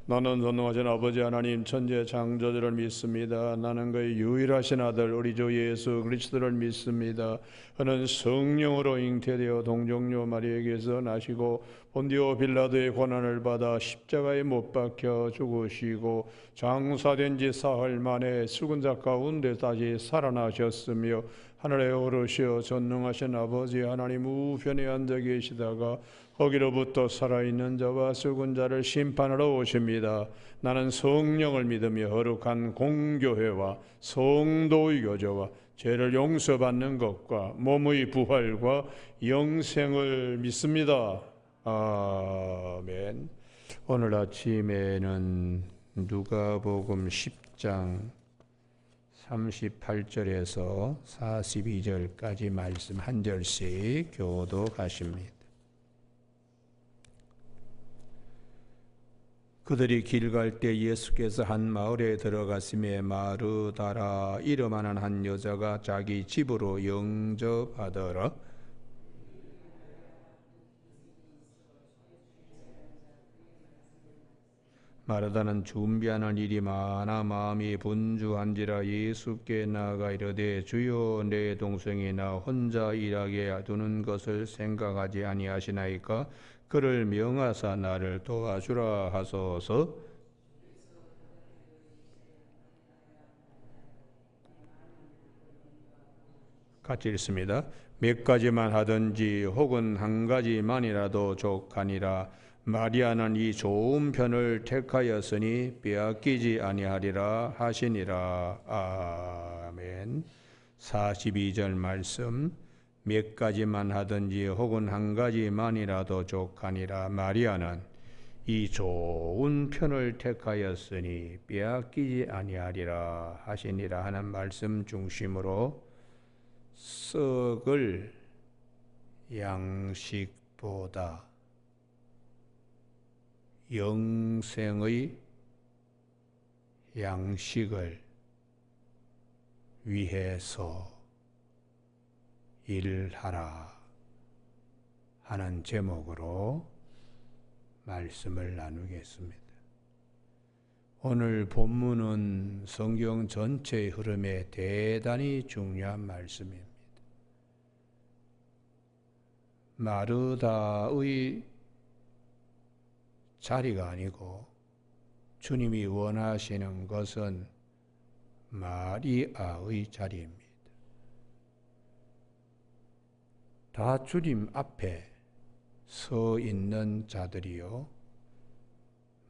나는 전능하신 아버지 하나님 천재 창조주를 믿습니다. 나는 그의 유일하신 아들 우리 주 예수 그리스도를 믿습니다. 그는 성령으로 잉태되어 동정녀 마리에게서 나시고 본디오 빌라도의 고난을 받아 십자가에 못 박혀 죽으시고 장사된 지 사흘 만에 죽은 자 가운데 다시 살아나셨으며 하늘에 오르시어 전능하신 아버지 하나님 우편에 앉아 계시다가 거기로부터 살아있는 자와 죽은 자를 심판하러 오십니다. 나는 성령을 믿으며 거룩한 공교회와 성도의 교제와 죄를 용서받는 것과 몸의 부활과 영생을 믿습니다. 아멘. 오늘 아침에는 누가복음 10장 38절에서 42절까지 말씀 한 절씩 교독하십니다. 그들이 길 갈 때 예수께서 한 마을에 들어갔음에 마르다라 이름하는 한 여자가 자기 집으로 영접하더라. 마르다는 준비하는 일이 많아 마음이 분주한지라 예수께 나아가 이르되 주여 내 동생이 나 혼자 일하게 두는 것을 생각하지 아니하시나이까? 그를 명하사 나를 도와주라 하소서. 같이 읽습니다. 몇 가지만 하든지 혹은 한 가지만이라도 족하니라. 마리아는 이 좋은 편을 택하였으니 빼앗기지 아니하리라 하시니라. 아멘. 42절 말씀. 몇 가지만 하든지 혹은 한 가지만이라도 족하니라. 마리아는 이 좋은 편을 택하였으니 빼앗기지 아니하리라 하시니라 하는 말씀 중심으로 썩을 양식보다 영생의 양식을 위해서 일하라 하는 제목으로 말씀을 나누겠습니다. 오늘 본문은 성경 전체의 흐름에 대단히 중요한 말씀입니다. 마르다의 자리가 아니고 주님이 원하시는 것은 마리아의 자리입니다. 다 주님 앞에 서 있는 자들이요,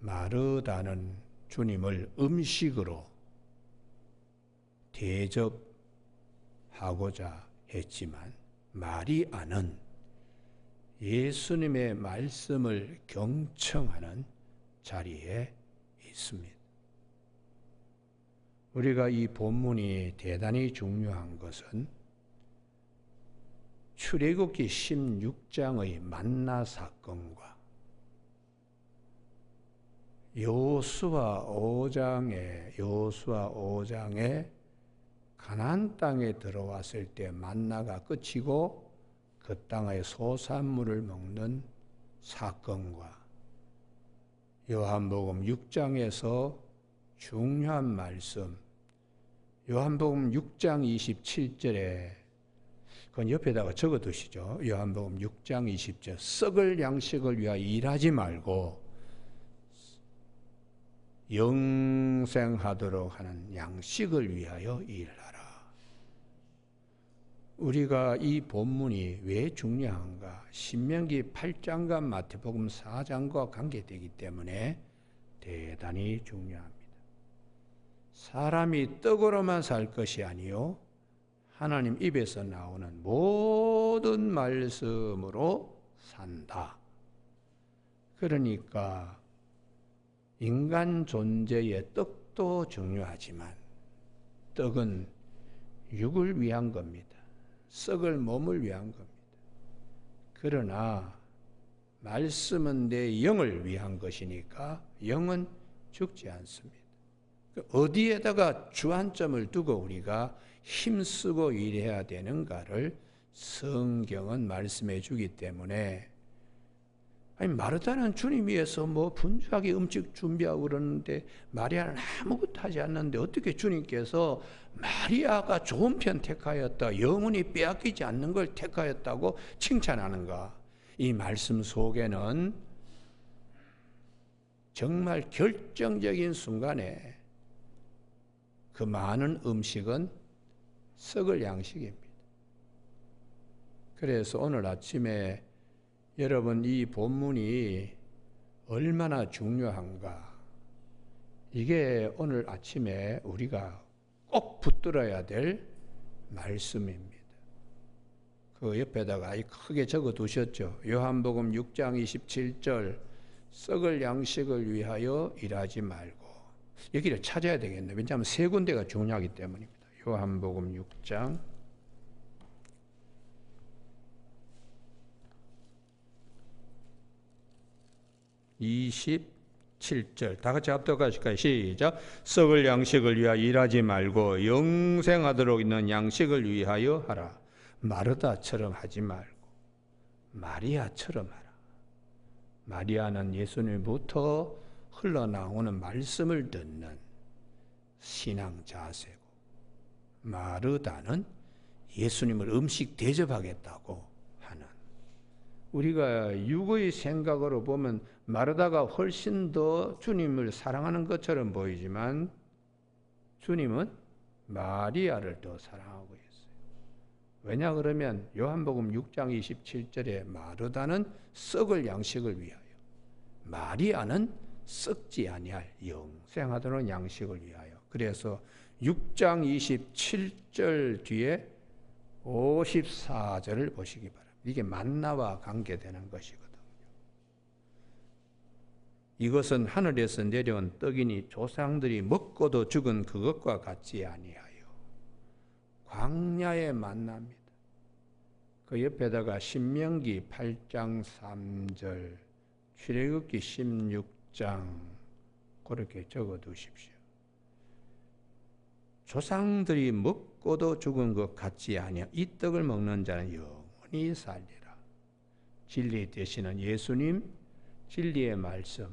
마르다는 주님을 음식으로 대접하고자 했지만 마리아는 예수님의 말씀을 경청하는 자리에 있습니다. 우리가 이 본문이 대단히 중요한 것은 출애굽기 16장의 만나 사건과 여호수아 5장에 가나안 땅에 들어왔을 때 만나가 끝이고 그 땅의 소산물을 먹는 사건과 요한복음 6장에서 중요한 말씀, 요한복음 6장 27절에 그건 옆에다가 적어 두시죠. 요한복음 6장 20절. 썩을 양식을 위하여 일하지 말고 영생하도록 하는 양식을 위하여 일하라. 우리가 이 본문이 왜 중요한가? 신명기 8장과 마태복음 4장과 관계되기 때문에 대단히 중요합니다. 사람이 떡으로만 살 것이 아니요 하나님 입에서 나오는 모든 말씀으로 산다. 그러니까 인간 존재의 떡도 중요하지만 떡은 육을 위한 겁니다. 썩을 몸을 위한 겁니다. 그러나 말씀은 내 영을 위한 것이니까 영은 죽지 않습니다. 어디에다가 주안점을 두고 우리가 힘쓰고 일해야 되는가를 성경은 말씀해 주기 때문에 아니 마르다는 주님 위해서 뭐 분주하게 음식 준비하고 그러는데 마리아는 아무것도 하지 않는데 어떻게 주님께서 마리아가 좋은 편 택하였다, 영원히 빼앗기지 않는 걸 택하였다고 칭찬하는가? 이 말씀 속에는 정말 결정적인 순간에 그 많은 음식은 썩을 양식입니다. 그래서 오늘 아침에 여러분 이 본문이 얼마나 중요한가, 이게 오늘 아침에 우리가 꼭 붙들어야 될 말씀입니다. 그 옆에다가 크게 적어 두셨죠. 요한복음 6장 27절, 썩을 양식을 위하여 일하지 말고. 여기를 찾아야 되겠네. 왜냐하면 세 군데가 중요하기 때문입니다. 요한복음 6장 27절 다 같이 합독하실까요? 시작. 썩을 양식을 위하여 일하지 말고 영생하도록 있는 양식을 위하여 하라. 마르다처럼 하지 말고 마리아처럼 하라. 마리아는 예수님부터 흘러나오는 말씀을 듣는 신앙 자세고, 마르다는 예수님을 음식 대접하겠다고 하는, 우리가 육의 생각으로 보면 마르다가 훨씬 더 주님을 사랑하는 것처럼 보이지만 주님은 마리아를 더 사랑하고 있어요. 왜냐 그러면 요한복음 6장 27절에 마르다는 썩을 양식을 위하여, 마리아는 썩지 아니할 영생하도록 양식을 위하여. 그래서 6장 27절 뒤에 54절을 보시기 바랍니다. 이게 만나와 관계되는 것이거든요. 이것은 하늘에서 내려온 떡이니 조상들이 먹고도 죽은 그것과 같지 아니하여. 광야의 만나입니다. 그 옆에다가 신명기 8장 3절, 출애굽기 16장 그렇게 적어 두십시오. 조상들이 먹고도 죽은 것 같지 아니하여 이 떡을 먹는 자는 영원히 살리라. 진리 되시는 예수님, 진리의 말씀.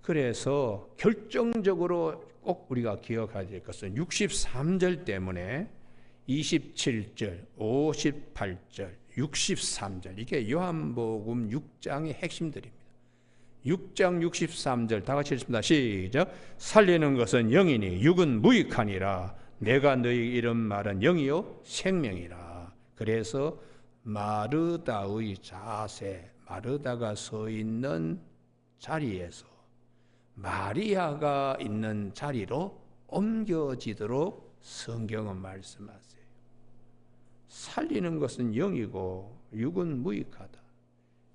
그래서 결정적으로 꼭 우리가 기억해야 될 것은 63절 때문에 27절, 58절, 63절, 이게 요한복음 6장의 핵심들입니다. 6장 63절 다 같이 읽습니다. 시작. 살리는 것은 영이니 육은 무익하니라. 내가 너희 이름 말은 영이요 생명이라. 그래서 마르다의 자세, 마르다가 서 있는 자리에서 마리아가 있는 자리로 옮겨지도록 성경은 말씀하세요. 살리는 것은 영이고 육은 무익하다.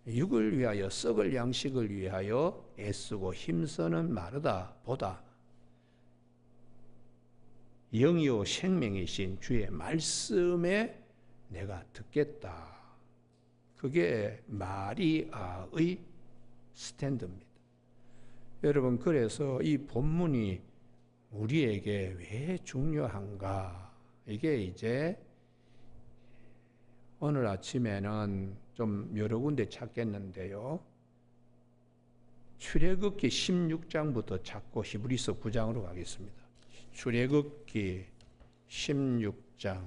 육을 위하여, 썩을 양식을 위하여 애쓰고 힘쓰는 마르다보다 영이요 생명이신 주의 말씀에 내가 듣겠다. 그게 마리아의 스탠드입니다. 여러분, 그래서 이 본문이 우리에게 왜 중요한가? 이게 이제 오늘 아침에는 좀 여러 군데 찾겠는데요. 출애굽기 16장부터 찾고 히브리서 9장으로 가겠습니다. 출애굽기 16장.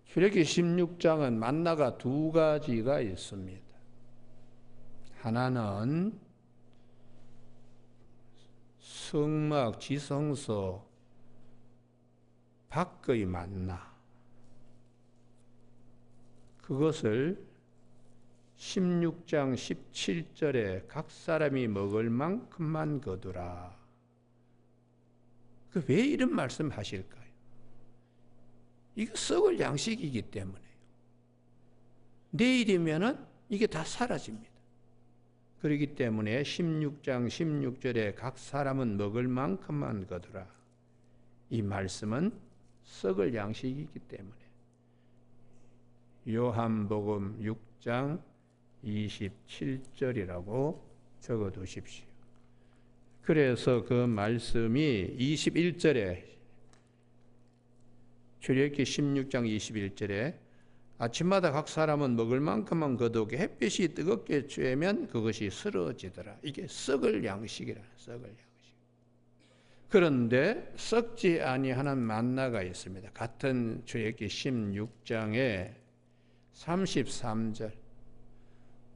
출애굽기 16장은 만나가 두 가지가 있습니다. 하나는 성막 지성소 밖의 만나, 그것을 16장 17절에 각 사람이 먹을 만큼만 거두라. 왜 이런 말씀 하실까요? 이거 썩을 양식이기 때문에요. 내일이면은 이게 다 사라집니다. 그렇기 때문에 16장 16절에 각 사람은 먹을 만큼만 거두라. 이 말씀은 썩을 양식이기 때문에 요한복음 6장 27절이라고 적어 두십시오. 그래서 그 말씀이 21절에, 출애굽기 16장 21절에 아침마다 각 사람은 먹을 만큼만 거두게 햇빛이 뜨겁게 쬐면 그것이 쓰러지더라. 이게 썩을 양식이라. 썩을 양식. 그런데 썩지 아니하는 만나가 있습니다. 같은 출애굽기 16장에 33절.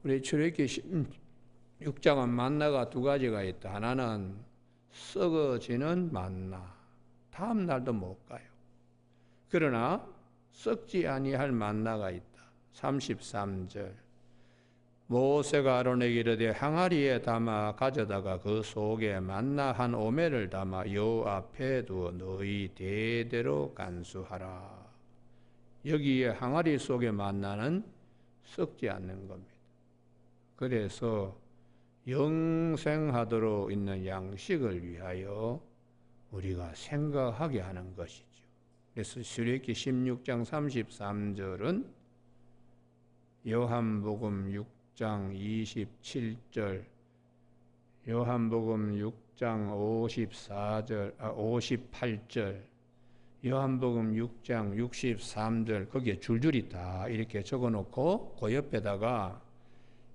우리 출애굽기 16장은 만나가 두 가지가 있다. 하나는 썩어지는 만나. 다음 날도 못 가요. 그러나 썩지 아니할 만나가 있다. 33절. 모세가 아론에게 이르되 항아리에 담아 가져다가 그 속에 만나 한 오멜을 담아 여호와 앞에 두어 너희 대대로 간수하라. 여기에 항아리 속에 만나는 썩지 않는 겁니다. 그래서 영생하도록 있는 양식을 위하여 우리가 생각하게 하는 것이죠. 그래서 출애굽기 16장 33절은 요한복음 6장 27절, 요한복음 6장 58절, 요한복음 6장 63절 거기에 줄줄이 다 이렇게 적어놓고 그 옆에다가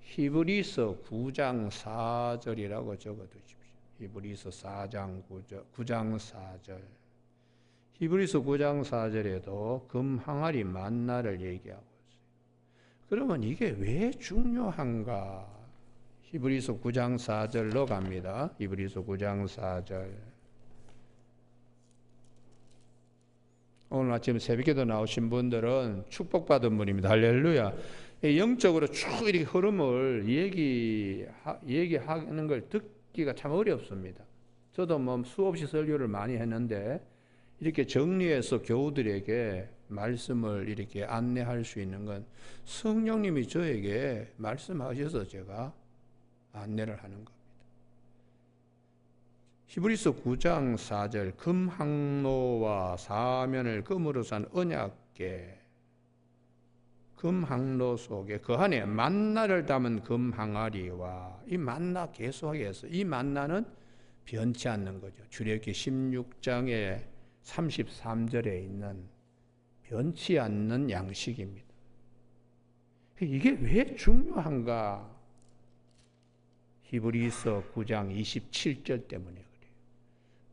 히브리서 9장 4절이라고 적어두십시오. 히브리서 9장 4절. 히브리서 9장 4절에도 금 항아리 만나를 얘기하고 있어요. 그러면 이게 왜 중요한가? 히브리서 9장 4절로 갑니다. 히브리서 9장 4절. 오늘 아침 새벽에도 나오신 분들은 축복받은 분입니다. 할렐루야. 영적으로 쭉 이렇게 흐름을 얘기하는 걸 듣기가 참 어렵습니다. 저도 뭐 수없이 설교를 많이 했는데 이렇게 정리해서 교우들에게 말씀을 이렇게 안내할 수 있는 건 성령님이 저에게 말씀하셔서 제가 안내를 하는 겁니다. 히브리서 9장 4절 금항로와 사면을 금으로 산 언약궤 금항로 속에 그 안에 만나를 담은 금항아리와 이 만나 계속하게 해서 이 만나는 변치 않는 거죠. 출애굽기 16장에 33절에 있는 변치 않는 양식입니다. 이게 왜 중요한가? 히브리서 9장 27절 때문에 그래요.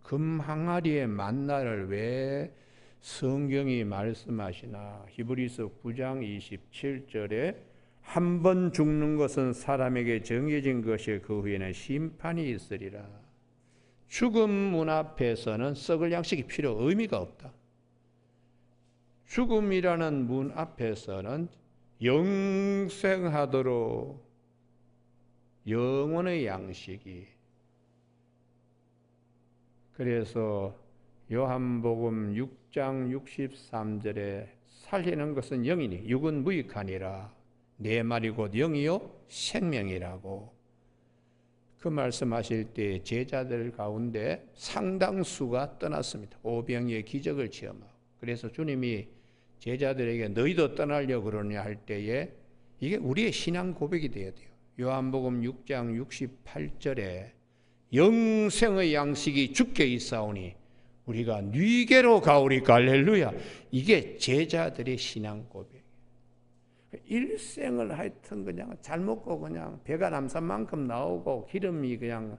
금항아리의 만나를 왜 성경이 말씀하시나? 히브리서 9장 27절에 한 번 죽는 것은 사람에게 정해진 것이 그 후에는 심판이 있으리라. 죽음 문 앞에서는 썩을 양식이 의미가 없다. 죽음이라는 문 앞에서는 영생하도록 영원의 양식이. 그래서 요한복음 6장 63절에 살리는 것은 영이니 육은 무익하니라. 내 말이 곧 영이요 생명이라고. 그 말씀하실 때 제자들 가운데 상당수가 떠났습니다. 오병이의 기적을 체험하고. 그래서 주님이 제자들에게 너희도 떠나려고 그러냐 할 때에 이게 우리의 신앙 고백이 되어야 돼요. 요한복음 6장 68절에 영생의 양식이 주께 있사오니 우리가 네게로 가오리까. 할렐루야. 이게 제자들의 신앙 고백. 일생을 하여튼 그냥 잘 먹고 그냥 배가 남산만큼 나오고 기름이 그냥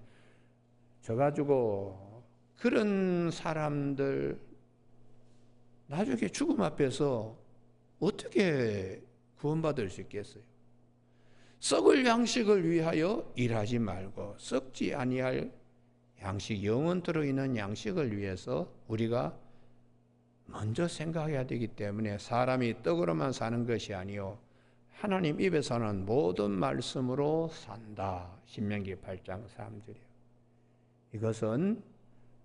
져가지고 그런 사람들 나중에 죽음 앞에서 어떻게 구원받을 수 있겠어요? 썩을 양식을 위하여 일하지 말고 썩지 아니할 양식, 영원토록 있는 양식을 위해서 우리가 먼저 생각해야 되기 때문에 사람이 떡으로만 사는 것이 아니요 하나님 입에서는 모든 말씀으로 산다. 신명기 8장 3절이요. 이것은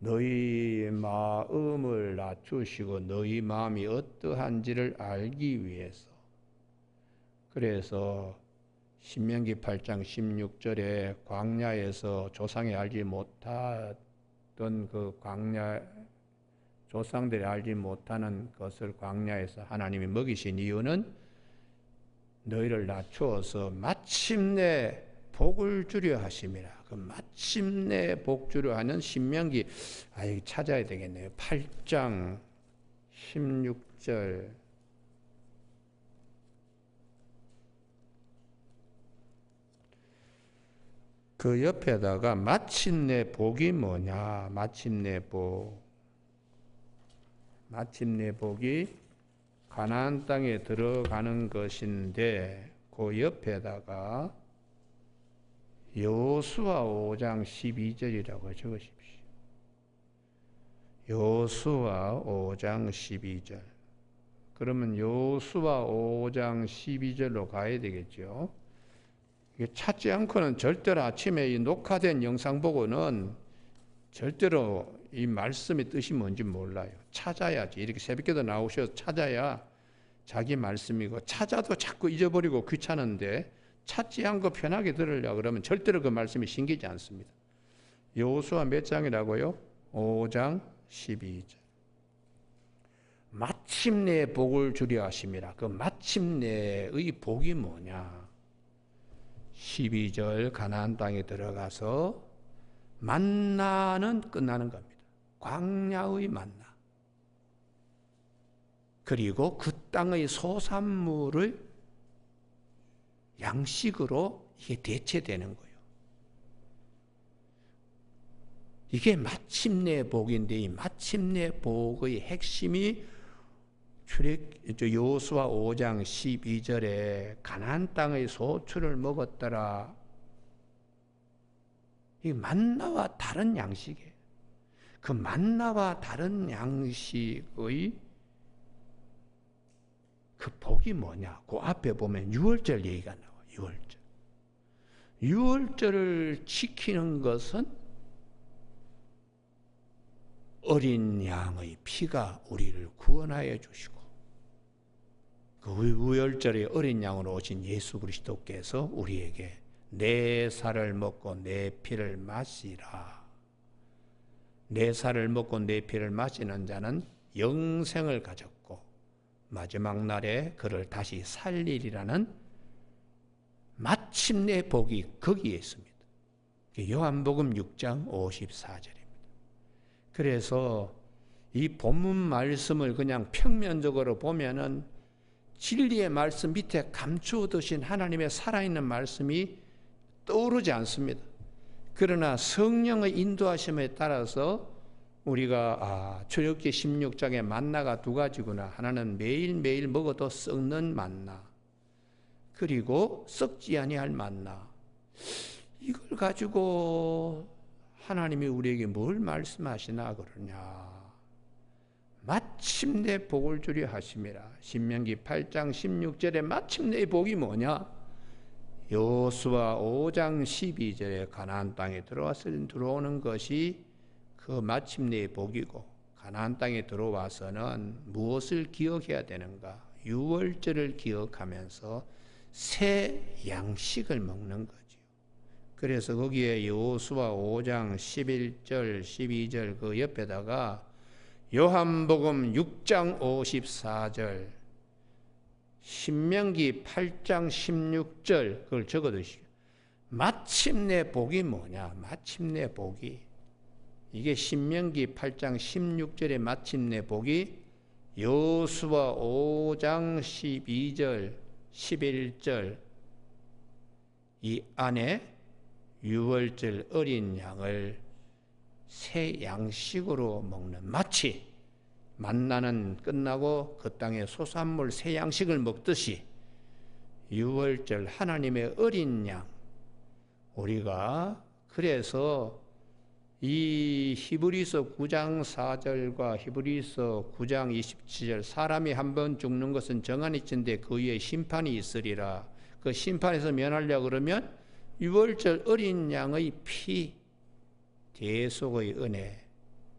너희 마음을 낮추시고 너희 마음이 어떠한지를 알기 위해서. 그래서 신명기 8장 16절에 광야에서 조상이 알지 못하던 그 광야 조상들이 알지 못하는 것을 광야에서 하나님이 먹이신 이유는 너희를 낮추어서 마침내 복을 주려 하심이라. 그 마침내 복 주려 하는 신명기 찾아야 되겠네요. 8장 16절 그 옆에다가 마침내 복이 뭐냐? 마침내 복. 마침내 복이 가나안 땅에 들어가는 것인데 그 옆에다가 여호수아 5장 12절이라고 적으십시오. 여호수아 5장 12절. 그러면 여호수아 5장 12절로 가야 되겠죠. 찾지 않고는 절대로 아침에 이 녹화된 영상 보고는 절대로 이 말씀의 뜻이 뭔지 몰라요. 찾아야지. 이렇게 새벽에도 나오셔서 찾아야 자기 말씀이고, 찾아도 자꾸 잊어버리고 귀찮은데 찾지 않고 편하게 들으려고 그러면 절대로 그 말씀이 신기지 않습니다. 여호수아 몇 장이라고요? 5장 12절. 마침내 복을 주려 하심이라. 그 마침내의 복이 뭐냐? 12절 가나안 땅에 들어가서 만나는 끝나는 겁니다. 광야의 만나. 그리고 그 땅의 소산물을 양식으로 이게 대체되는 거예요. 이게 마침내 복인데 이 마침내 복의 핵심이 여호수아 5장 12절에 가나안 땅의 소출을 먹었더라. 이 만나와 다른 양식이에요. 그 만나와 다른 양식의 그 복이 뭐냐? 그 앞에 보면 유월절 얘기가 나와요. 유월절. 유월절을 지키는 것은 어린 양의 피가 우리를 구원하여 주시고, 그 유월절에 어린 양으로 오신 예수 그리스도께서 우리에게 내 살을 먹고 내 피를 마시라. 내 살을 먹고 내 피를 마시는 자는 영생을 가졌고 마지막 날에 그를 다시 살리리라는 마침내 복이 거기에 있습니다. 요한복음 6장 54절입니다. 그래서 이 본문 말씀을 그냥 평면적으로 보면은 진리의 말씀 밑에 감추어 두신 하나님의 살아있는 말씀이 떠오르지 않습니다. 그러나 성령의 인도하심에 따라서 우리가 출애굽기 16장의 만나가 두 가지구나. 하나는 매일매일 먹어도 썩는 만나, 그리고 썩지 아니할 만나. 이걸 가지고 하나님이 우리에게 뭘 말씀하시나 그러냐. 마침내 복을 주려 하심이라. 신명기 8장 16절에 마침내 복이 뭐냐? 여호수아 5장 12절에 가나안 땅에 들어오는 것이 그 마침내의 복이고, 가나안 땅에 들어와서는 무엇을 기억해야 되는가? 유월절을 기억하면서 새 양식을 먹는 거죠. 그래서 거기에 여호수아 5장 11절 12절 그 옆에다가 요한복음 6장 54절, 신명기 8장 16절 그걸 적어두시오. 마침내 복이 뭐냐? 마침내 복이, 이게 신명기 8장 16절의 마침내 복이 여호수아 5장 12절 11절 이 안에 유월절 어린 양을 새 양식으로 먹는, 마치 만나는 끝나고 그 땅에 소산물 새 양식을 먹듯이 유월절 하나님의 어린 양, 우리가 그래서 이 히브리서 9장 4절과 히브리서 9장 27절 사람이 한 번 죽는 것은 정한이 있는데 그 위에 심판이 있으리라. 그 심판에서 면하려고 그러면 유월절 어린 양의 피, 대속의 은혜.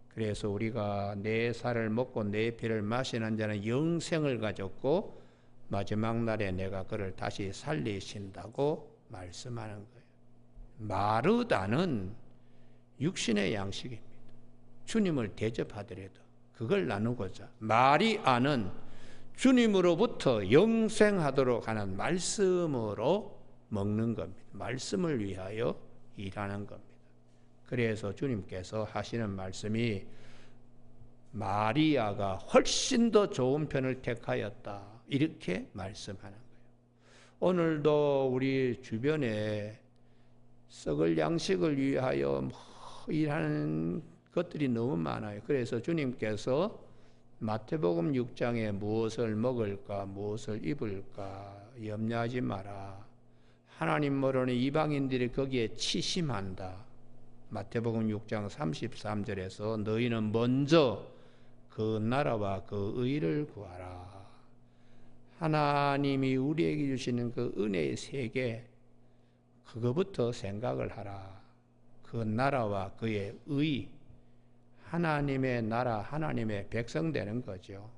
그래서 우리가 내 살을 먹고 내 피를 마시는 자는 영생을 가졌고 마지막 날에 내가 그를 다시 살리신다고 말씀하는 거예요. 마르다는 육신의 양식입니다. 주님을 대접하더라도 그걸 나누고자, 마리아는 주님으로부터 영생하도록 하는 말씀으로 먹는 겁니다. 말씀을 위하여 일하는 겁니다. 그래서 주님께서 하시는 말씀이 마리아가 훨씬 더 좋은 편을 택하였다, 이렇게 말씀하는 거예요. 오늘도 우리 주변에 썩을 양식을 위하여 일하는 것들이 너무 많아요. 그래서 주님께서 마태복음 6장에 무엇을 먹을까, 무엇을 입을까 염려하지 마라. 하나님 모르는 이방인들이 거기에 치심한다. 마태복음 6장 33절에서 너희는 먼저 그 나라와 그 의를 구하라. 하나님이 우리에게 주시는 그 은혜의 세계, 그거부터 생각을 하라. 그 나라와 그의 의, 하나님의 나라, 하나님의 백성 되는 거죠.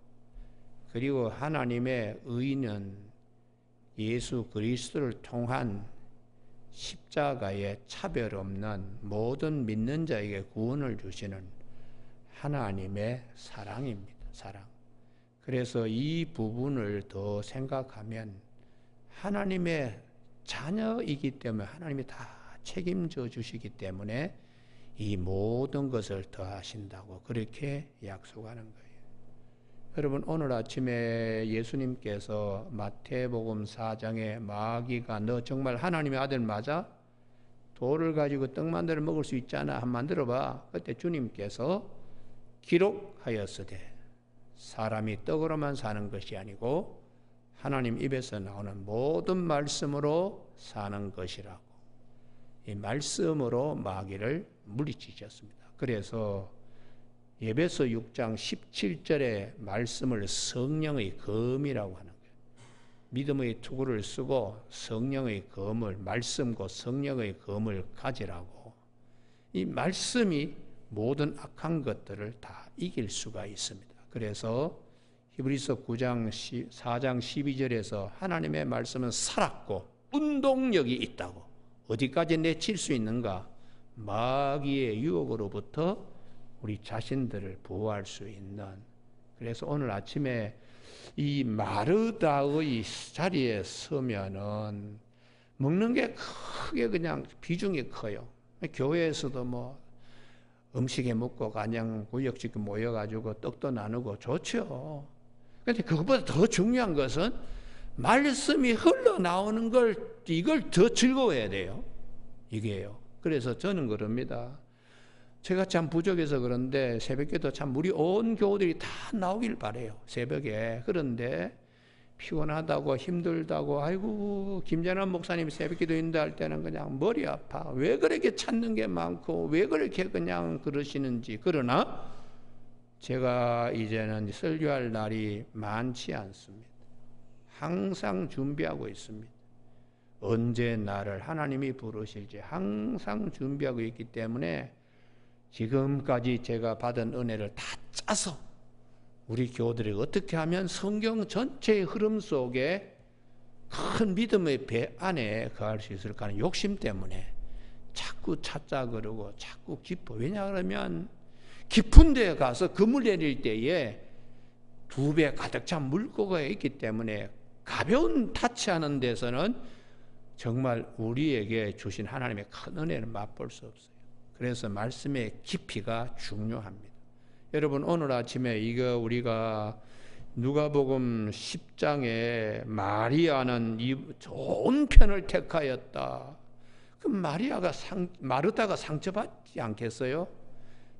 그리고 하나님의 의는 예수 그리스도를 통한 십자가의 차별 없는 모든 믿는 자에게 구원을 주시는 하나님의 사랑입니다. 사랑. 그래서 이 부분을 더 생각하면 하나님의 자녀이기 때문에 하나님이 다 책임져 주시기 때문에 이 모든 것을 더하신다고 그렇게 약속하는 거예요. 여러분, 오늘 아침에 예수님께서 마태복음 4장에 마귀가 너 정말 하나님의 아들 맞아? 돌을 가지고 떡 만들어 먹을 수 있잖아. 한번 만들어봐. 그때 주님께서 기록하였으되 사람이 떡으로만 사는 것이 아니고 하나님 입에서 나오는 모든 말씀으로 사는 것이라고. 이 말씀으로 마귀를 물리치셨습니다. 그래서 에베소 6장 17절의 말씀을 성령의 검이라고 하는 거예요. 믿음의 투구를 쓰고 성령의 검을, 말씀과 성령의 검을 가지라고. 이 말씀이 모든 악한 것들을 다 이길 수가 있습니다. 그래서 히브리서 9장 4장 12절에서 하나님의 말씀은 살았고 운동력이 있다고. 어디까지 내칠 수 있는가? 마귀의 유혹으로부터 우리 자신들을 보호할 수 있는. 그래서 오늘 아침에 이 마르다의 자리에 서면은 먹는 게 크게 그냥 비중이 커요. 교회에서도 뭐 음식에 먹고 그냥 구역식 모여가지고 떡도 나누고 좋죠. 그런데 그것보다 더 중요한 것은 말씀이 흘러나오는 걸, 이걸 더 즐거워해야 돼요. 이게요. 그래서 저는 그럽니다. 제가 참 부족해서 그런데 새벽에도 참 우리 온 교우들이 다 나오길 바래요. 새벽에. 그런데 피곤하다고 힘들다고 아이고 김전환 목사님 새벽기도 인도할 때는 그냥 머리 아파. 왜 그렇게 찾는 게 많고 왜 그렇게 그냥 그러시는지. 그러나 제가 이제는 설교할 날이 많지 않습니다. 항상 준비하고 있습니다. 언제 나를 하나님이 부르실지 항상 준비하고 있기 때문에 지금까지 제가 받은 은혜를 다 짜서 우리 교우들이 어떻게 하면 성경 전체의 흐름 속에 큰 믿음의 배 안에 거할 수 있을까 하는 욕심 때문에 자꾸 찾자 그러고 자꾸 깊어. 왜냐하면 깊은 데에 가서 그물 내릴 때에 2배 가득 찬 물고기가 있기 때문에 가벼운 타치하는 데서는 정말 우리에게 주신 하나님의 큰 은혜는 맛볼 수 없어요. 그래서 말씀의 깊이가 중요합니다. 여러분, 오늘 아침에 이거 우리가 누가복음 10장에 마리아는 이 좋은 편을 택하였다. 그 마르다가 상처받지 않겠어요?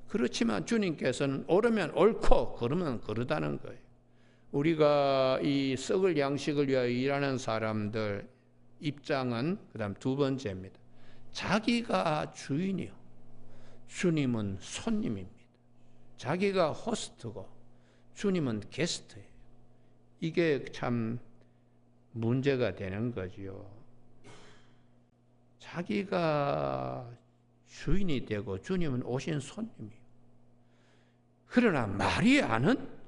그렇지만 주님께서는 옳으면 옳고 그러면 그러다는 거예요. 우리가 이 썩을 양식을 위하여 일하는 사람들 입장은 그다음 두 번째입니다. 자기가 주인이요. 주님은 손님입니다. 자기가 호스트고 주님은 게스트예요. 이게 참 문제가 되는 거지요. 자기가 주인이 되고 주님은 오신 손님이에요. 그러나 마리아는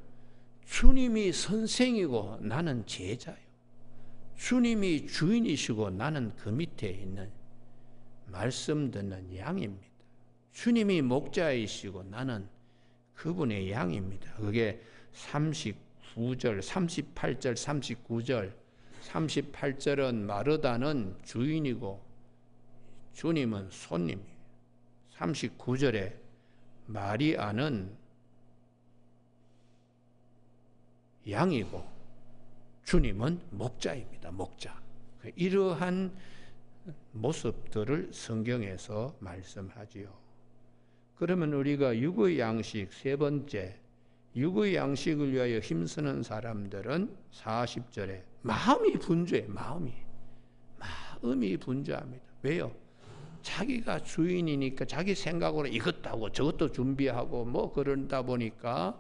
주님이 선생이고 나는 제자예요. 주님이 주인이시고 나는 그 밑에 있는 말씀 듣는 양입니다. 주님이 목자이시고 나는 그분의 양입니다. 그게 39절, 38절, 39절, 38절은 마르다는 주인이고 주님은 손님이에요. 39절에 마리아는 양이고 주님은 목자입니다. 목자. 이러한 모습들을 성경에서 말씀하지요. 그러면 우리가 육의 양식 세 번째, 육의 양식을 위하여 힘쓰는 사람들은 40절에 마음이 분주해. 마음이 분주합니다. 왜요? 자기가 주인이니까 자기 생각으로 이것도 하고 저것도 준비하고 뭐 그러다 보니까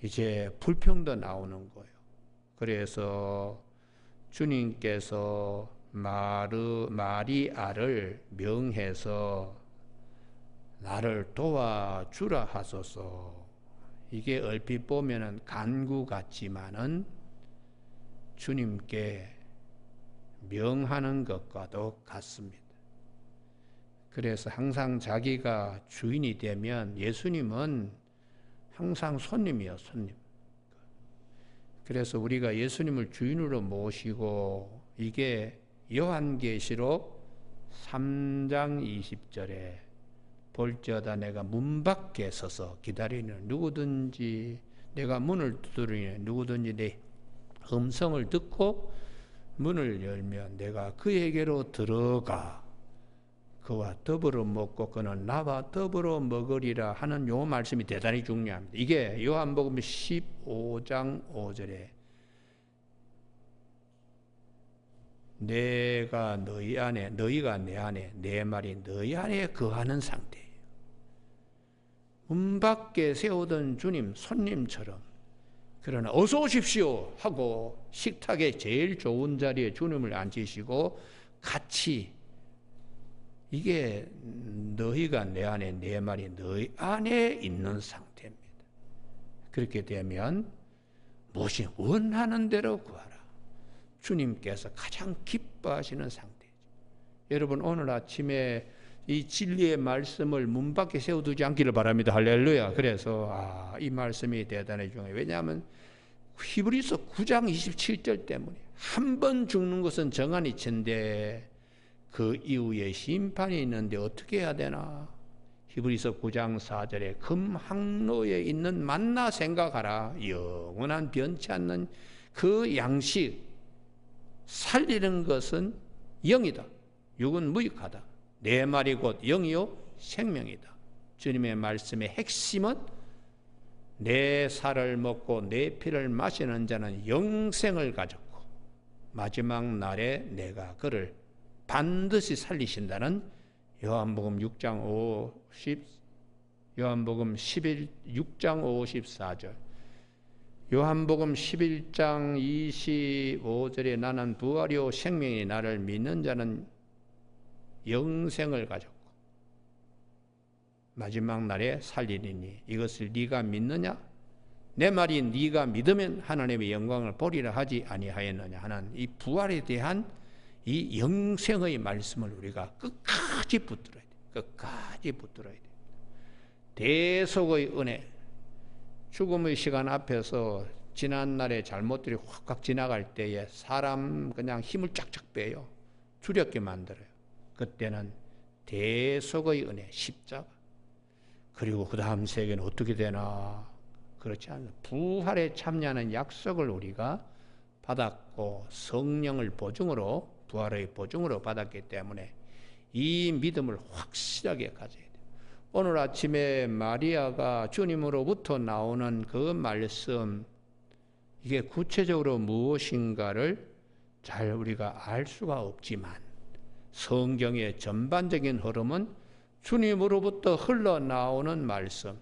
이제 불평도 나오는 거예요. 그래서 주님께서 마리아를 명해서 나를 도와주라 하소서. 이게 얼핏 보면은 간구 같지만은 주님께 명하는 것과도 같습니다. 그래서 항상 자기가 주인이 되면 예수님은 항상 손님이요, 손님. 그래서 우리가 예수님을 주인으로 모시고 이게 요한계시록 3장 20절에 볼지어다 내가 문 밖에 서서 기다리는 누구든지 내가 문을 두드리는 누구든지 내 음성을 듣고 문을 열면 내가 그에게로 들어가 그와 더불어 먹고 그는 나와 더불어 먹으리라 하는 요 말씀이 대단히 중요합니다. 이게 요한복음 15장 5절에 내가 너희 안에 너희가 내 안에 내 말이 너희 안에 거하는 상태예요. 문 밖에 세우던 주님 손님처럼 그러나 어서 오십시오 하고 식탁에 제일 좋은 자리에 주님을 앉히시고 같이 이게 너희가 내 안에 내 말이 너희 안에 있는 상태입니다. 그렇게 되면 무엇이 원하는 대로 구하라. 주님께서 가장 기뻐하시는 상태죠. 여러분 오늘 아침에 이 진리의 말씀을 문 밖에 세워두지 않기를 바랍니다. 할렐루야. 그래서 이 말씀이 대단히 중요해요. 왜냐하면 히브리서 9장 27절 때문에 한 번 죽는 것은 정한 이치인데 그 이후에 심판이 있는데 어떻게 해야 되나? 히브리서 9장 4절에 금항로에 있는 만나 생각하라. 영원한 변치 않는 그 양식 살리는 것은 영이다. 육은 무익하다. 내 말이 곧 영이요 생명이다. 주님의 말씀의 핵심은 내 살을 먹고 내 피를 마시는 자는 영생을 가졌고 마지막 날에 내가 그를 반드시 살리신다는 요한복음 6장 54절 요한복음 11장 25절에 나는 부활이요 생명이 나를 믿는 자는 영생을 가졌고 마지막 날에 살리리니 이것을 네가 믿느냐? 내 말이 네가 믿으면 하나님의 영광을 보리라 하지 아니하였느냐 하는 이 부활에 대한 이 영생의 말씀을 우리가 끝까지 붙들어야 돼. 끝까지 붙들어야 돼. 대속의 은혜. 죽음의 시간 앞에서 지난날의 잘못들이 확확 지나갈 때에 사람 그냥 힘을 쫙쫙 빼요. 두렵게 만들어요. 그때는 대속의 은혜, 십자가. 그리고 그 다음 세계는 어떻게 되나? 그렇지 않아요. 부활에 참여하는 약속을 우리가 받았고 성령을 보증으로 부활의 보증으로 받았기 때문에 이 믿음을 확실하게 가져야 돼요. 오늘 아침에 마리아가 주님으로부터 나오는 그 말씀 이게 구체적으로 무엇인가를 잘 우리가 알 수가 없지만 성경의 전반적인 흐름은 주님으로부터 흘러나오는 말씀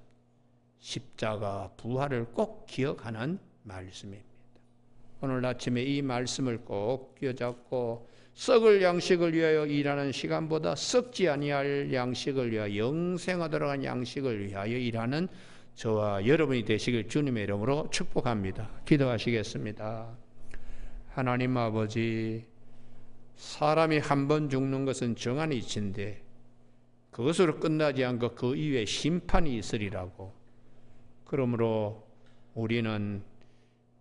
십자가 부활을 꼭 기억하는 말씀입니다. 오늘 아침에 이 말씀을 꼭 껴잡고 썩을 양식을 위하여 일하는 시간보다 썩지 아니할 양식을 위하여 영생하도록 한 양식을 위하여 일하는 저와 여러분이 되시길 주님의 이름으로 축복합니다. 기도하시겠습니다. 하나님 아버지, 사람이 한 번 죽는 것은 정한 이치인데 그것으로 끝나지 않고 그 이후에 심판이 있으리라고. 그러므로 우리는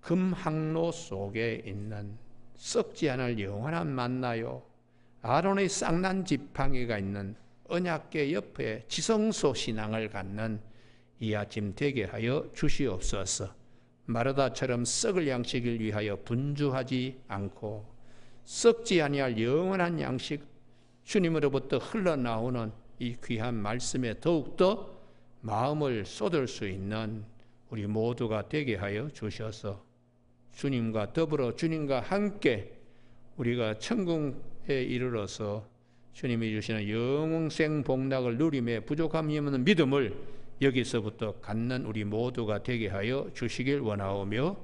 금항로 속에 있는 썩지 않을 영원한 만나요. 아론의 쌍난 지팡이가 있는 언약궤 옆에 지성소 신앙을 갖는 이 아침 되게 하여 주시옵소서. 마르다처럼 썩을 양식을 위하여 분주하지 않고 썩지 아니할 영원한 양식 주님으로부터 흘러나오는 이 귀한 말씀에 더욱더 마음을 쏟을 수 있는 우리 모두가 되게 하여 주셔서 주님과 더불어 주님과 함께 우리가 천국에 이르러서 주님이 주시는 영생 복락을 누림에 부족함이 없는 믿음을 여기서부터 갖는 우리 모두가 되게 하여 주시길 원하오며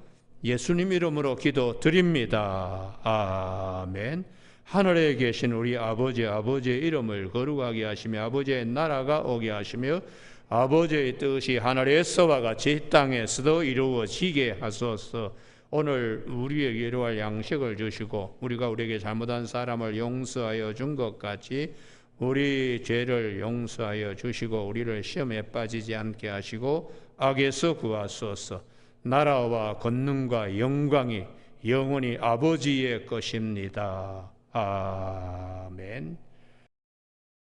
예수님 이름으로 기도드립니다. 아멘. 하늘에 계신 우리 아버지의 이름을 거룩하게 하시며 아버지의 나라가 오게 하시며 아버지의 뜻이 하늘에서와 같이 땅에서도 이루어지게 하소서. 오늘 우리에게 이루어갈 양식을 주시고 우리가 우리에게 잘못한 사람을 용서하여 준 것 같이 우리 죄를 용서하여 주시고 우리를 시험에 빠지지 않게 하시고 악에서 구하소서. 나라와 권능과 영광이 영원히 아버지의 것입니다. 아멘.